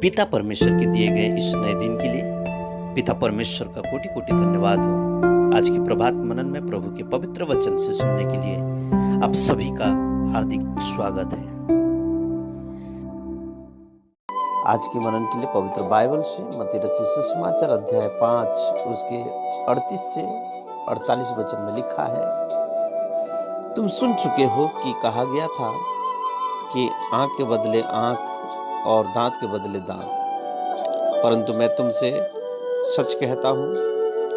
पिता परमेश्वर के दिए गए इस नए दिन के लिए पिता परमेश्वर का कोटि कोटि धन्यवाद हो। आज की प्रभात मनन में प्रभु के पवित्र वचन से सुनने के लिए आप सभी का हार्दिक स्वागत है। आज के मनन के लिए पवित्र बाइबल से मत्ती रचित सुसमाचार अध्याय 5 उसके 38 से 48 वचन में लिखा है, तुम सुन चुके हो कि कहा गया था कि आंख के बदले आंख और दांत के बदले दांत, परंतु मैं तुमसे सच कहता हूँ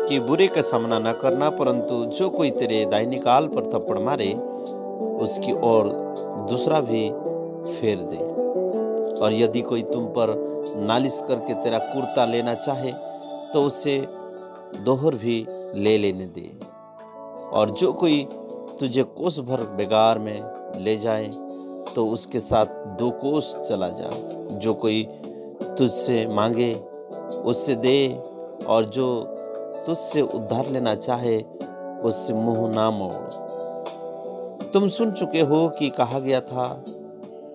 कि बुरे का सामना न करना, परंतु जो कोई तेरे दाहिनी गाल पर थप्पड़ मारे उसकी ओर दूसरा भी फेर दे। और यदि कोई तुम पर नालिश करके तेरा कुर्ता लेना चाहे तो उससे दोहर भी ले लेने दे। और जो कोई तुझे कोस भर बेगार में ले जाए तो उसके साथ 2 कोस चला जा। जो कोई तुझसे मांगे उससे दे, और जो तुझसे उधार लेना चाहे उससे मुंह ना मोड़। तुम सुन चुके हो कि कहा गया था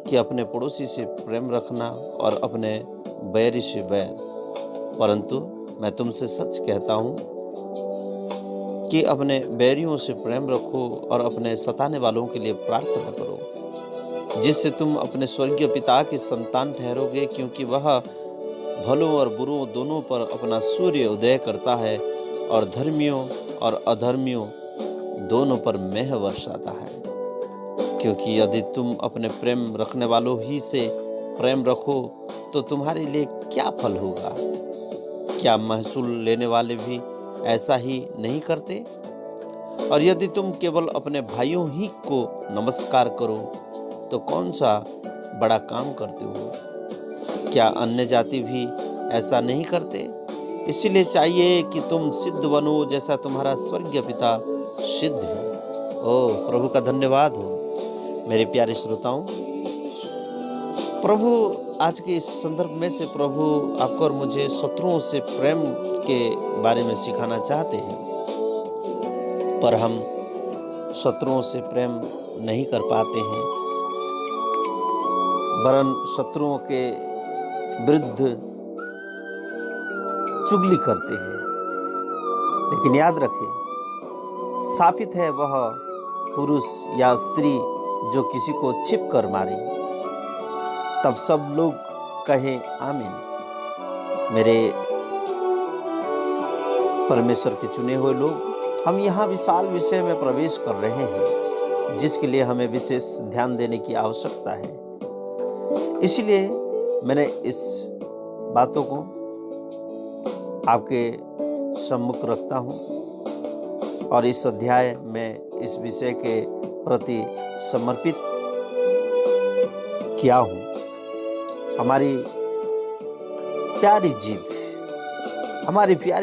कि अपने पड़ोसी से प्रेम रखना और अपने बैरी से बैर, परंतु मैं तुमसे सच कहता हूँ कि अपने बैरियों से प्रेम रखो और अपने सताने वालों के लिए प्रार्थना करो, जिससे तुम अपने स्वर्गीय पिता की संतान ठहरोगे, क्योंकि वह भलों और बुरों दोनों पर अपना सूर्य उदय करता है और धर्मियों और अधर्मियों दोनों पर मेह बरसाता है। क्योंकि यदि तुम अपने प्रेम रखने वालों ही से प्रेम रखो तो तुम्हारे लिए क्या फल होगा? क्या महसूल लेने वाले भी ऐसा ही नहीं करते? और यदि तुम केवल अपने भाइयों ही को नमस्कार करो तो कौन सा बड़ा काम करते हो? क्या अन्य जाति भी ऐसा नहीं करते? इसलिए चाहिए कि तुम सिद्ध बनो जैसा तुम्हारा स्वर्गीय पिता सिद्ध है। ओह, प्रभु का धन्यवाद हो। मेरे प्यारे श्रोताओं, प्रभु आज के इस संदर्भ में से प्रभु आपको और मुझे शत्रुओं से प्रेम के बारे में सिखाना चाहते हैं, पर हम शत्रुओं से प्रेम नहीं कर पाते हैं, वरन शत्रुओं के विरुद्ध चुगली करते हैं। लेकिन याद रखें, साबित है वह पुरुष या स्त्री जो किसी को छिप कर मारे। तब सब लोग कहें आमीन। मेरे परमेश्वर के चुने हुए लोग, हम यहाँ विशाल विषय में प्रवेश कर रहे हैं जिसके लिए हमें विशेष ध्यान देने की आवश्यकता है। इसलिए मैंने इस बातों को आपके सम्मुख रखता हूँ और इस अध्याय में इस विषय के प्रति समर्पित किया हूँ। हमारी प्यारी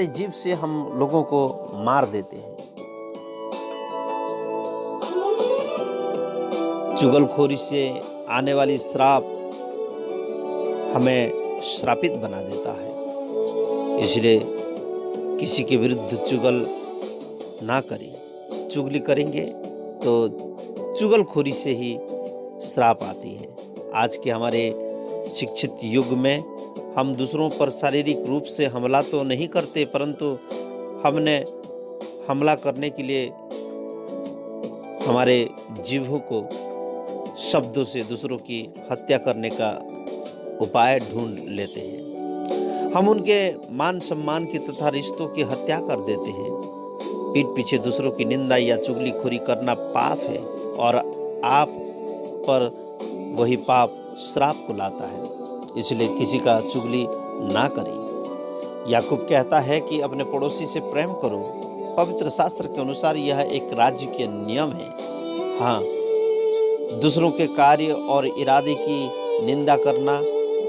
जीभ से हम लोगों को मार देते हैं। चुगलखोरी से आने वाली श्राप हमें श्रापित बना देता है। इसलिए किसी के विरुद्ध चुगल ना करें। चुगली करेंगे तो चुगलखोरी से ही श्राप आती है। आज के हमारे शिक्षित युग में हम दूसरों पर शारीरिक रूप से हमला तो नहीं करते, परंतु हमने हमला करने के लिए हमारे जीभों को शब्दों से दूसरों की हत्या करने का उपाय ढूंढ लेते हैं। हम उनके मान सम्मान की तथा रिश्तों की हत्या कर देते हैं। पीठ पीछे दूसरों की निंदा या चुगलीखोरी करना पाप है और आप पर वही पाप श्राप को लाता है। इसलिए किसी का चुगली ना करें। याकूब कहता है कि अपने पड़ोसी से प्रेम करो। पवित्र शास्त्र के अनुसार यह एक राज्य के नियम है। हाँ, दूसरों के कार्य और इरादे की निंदा करना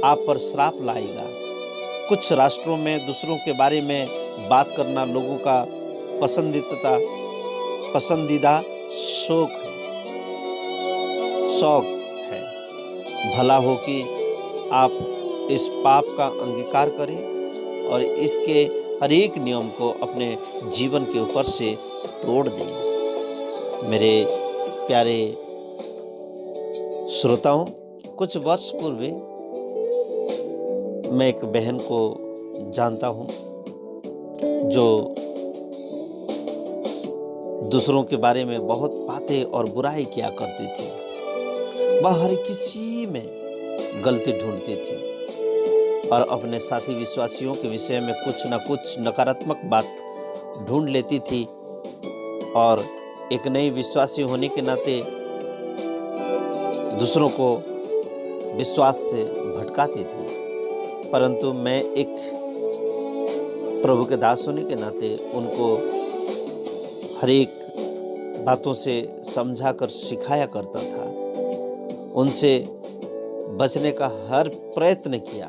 आप पर श्राप लाएगा। कुछ राष्ट्रों में दूसरों के बारे में बात करना लोगों का पसंदीदा शौक है। भला हो कि आप इस पाप का अंगीकार करें और इसके हर एक नियम को अपने जीवन के ऊपर से तोड़ दें। मेरे प्यारे श्रोताओं, कुछ वर्ष पूर्व मैं एक बहन को जानता हूँ जो दूसरों के बारे में बहुत बातें और बुराई किया करती थी। वह हर किसी में गलती ढूंढती थी और अपने साथी विश्वासियों के विषय में कुछ न कुछ नकारात्मक बात ढूंढ लेती थी और एक नई विश्वासी होने के नाते दूसरों को विश्वास से भटकाती थी। परंतु मैं एक प्रभु के दास होने के नाते उनको हर एक बातों से समझा कर सिखाया करता था, उनसे बचने का हर प्रयत्न किया,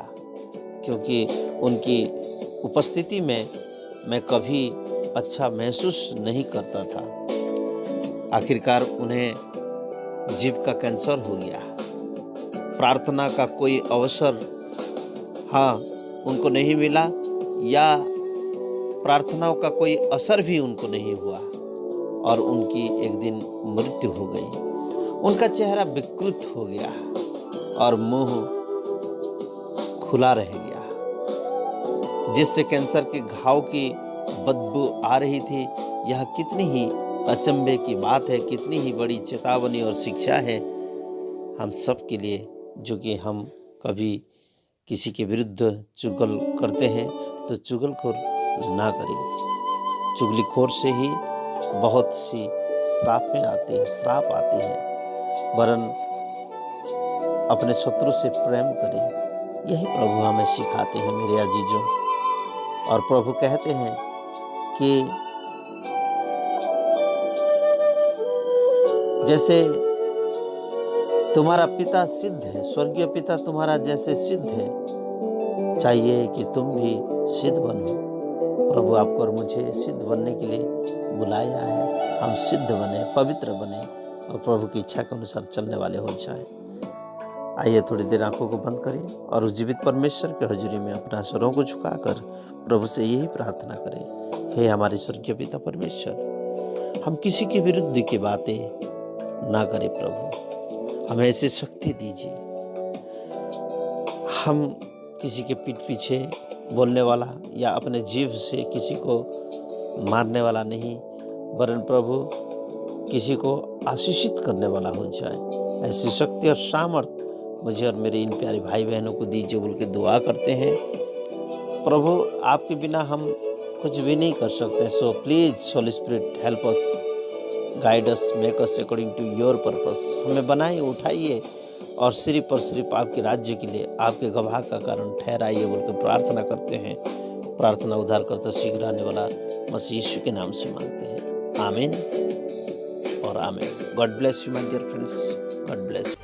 क्योंकि उनकी उपस्थिति में मैं कभी अच्छा महसूस नहीं करता था। आखिरकार उन्हें जीभ का कैंसर हो गया। प्रार्थना का कोई अवसर उनको नहीं मिला या प्रार्थनाओं का कोई असर भी उनको नहीं हुआ और उनकी एक दिन मृत्यु हो गई। उनका चेहरा विकृत हो गया और मुंह खुला रह गया, जिससे कैंसर के घाव की बदबू आ रही थी। यह कितनी ही अचंभे की बात है, कितनी ही बड़ी चेतावनी और शिक्षा है हम सब के लिए, जो कि हम कभी किसी के विरुद्ध चुगल करते हैं तो चुगलखोर ना करें। चुगलीखोर से ही बहुत सी श्राप आती है। वरन अपने शत्रु से प्रेम करें, यही प्रभु हमें सिखाते हैं मेरे अजीजों। और प्रभु कहते हैं कि जैसे तुम्हारा पिता सिद्ध है, स्वर्गीय पिता तुम्हारा जैसे सिद्ध है, चाहिए कि तुम भी सिद्ध बनो। प्रभु आपको और मुझे सिद्ध बनने के लिए बुलाया है। हम सिद्ध बने, पवित्र बने और प्रभु की इच्छा के अनुसार चलने वाले हो जाए। आइए थोड़ी देर आंखों को बंद करें और उस जीवित परमेश्वर के हजूरी में अपना स्वरों को झुकाकर प्रभु से यही प्रार्थना करें, हे हमारे स्वर्गीय पिता परमेश्वर, हम किसी के विरुद्ध की बातें ना करें। प्रभु हमें ऐसी शक्ति दीजिए, हम किसी के पीठ पीछे बोलने वाला या अपने जीभ से किसी को मारने वाला नहीं, वरन प्रभु किसी को आशीषित करने वाला हो जाए। ऐसी शक्ति और सामर्थ मुझे और मेरे इन प्यारे भाई बहनों को दीजिए बोल के दुआ करते हैं। प्रभु आपके बिना हम कुछ भी नहीं कर सकते। So please holy spirit help us, guide us, make us according to your purpose. हमें बनाइए, उठाइए और सिर्फ और सिर्फ आपके राज्य के लिए, आपके गवाह का कारण ठहराइए बोल के प्रार्थना करते हैं। प्रार्थना उद्धार करता शीघ्र आने वाला मसीह यीशु के नाम से मांगते हैं, आमीन और आमीन। God bless you my dear friends, God bless.